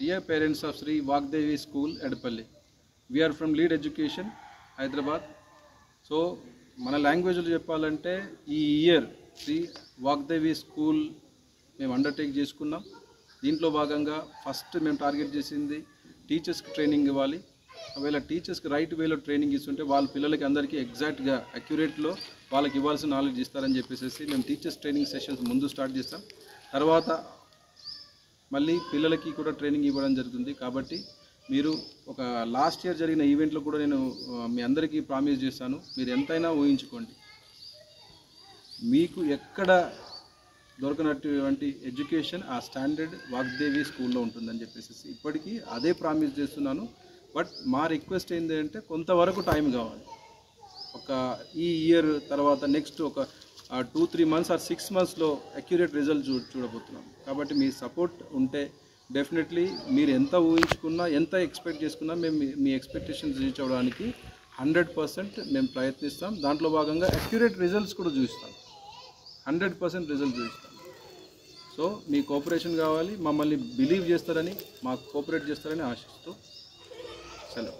Dear parents of Sri Vagdevi School, Edapalli, we are from Lead Education, Hyderabad. So, మన లాంగ్వేజ్లో చెప్పాలంటే ఈ year Shri Vagdevi school మేము undertake చేసుకున్నాం. దీంట్లో భాగంగా ఫస్ట్ మేము టార్గెట్ చేసింది టీచర్స్కి ట్రైనింగ్ ఇవ్వాలి. ఒకవేళ టీచర్స్కి రైట్ వేలో ట్రైనింగ్ ఇస్తుంటే వాళ్ళ పిల్లలకి అందరికీ ఎగ్జాక్ట్గా అక్యురేట్లో వాళ్ళకి ఇవ్వాల్సిన నాలెడ్జ్ ఇస్తారని చెప్పేసి మేము టీచర్స్ ట్రైనింగ్ సెషన్స్ ముందు స్టార్ట్ చేస్తాం. తర్వాత మళ్ళీ పిల్లలకి కూడా ట్రైనింగ్ ఇవ్వడం జరుగుతుంది. కాబట్టి మీరు ఒక లాస్ట్ ఇయర్ జరిగిన ఈవెంట్లో కూడా నేను మీ అందరికీ ప్రామిస్ చేస్తాను, మీరు ఎంతైనా ఊహించుకోండి, మీకు ఎక్కడ దొరకనటువంటి ఎడ్యుకేషన్ ఆ స్టాండర్డ్ వాగ్దేవి స్కూల్లో ఉంటుందని చెప్పేసి ఇప్పటికీ అదే ప్రామిస్ చేస్తున్నాను. బట్ మా రిక్వెస్ట్ ఏంటంటే కొంతవరకు టైం కావాలి. ఒక ఈ ఇయర్ తర్వాత నెక్స్ట్ ఒక 2-3 months ఆర్ 6 monthsలో అక్యురేట్ రిజల్ట్ చూడబోతున్నాం. కాబట్టి మీ సపోర్ట్ ఉంటే డెఫినెట్లీ మీరు ఎంత ఊహించుకున్నా ఎంత ఎక్స్పెక్ట్ చేసుకున్నా మేము మీ ఎక్స్పెక్టేషన్స్ రీచ్ అవ్వడానికి 100% మేము ప్రయత్నిస్తాం. దాంట్లో భాగంగా అక్యురేట్ రిజల్ట్స్ కూడా చూపిస్తాం, 100% రిజల్ట్ చూపిస్తాం. సో మీ కోఆపరేషన్ కావాలి, మమ్మల్ని బిలీవ్ చేస్తారని, మాకు కోఆపరేట్ చేస్తారని ఆశిస్తూ సెలవు.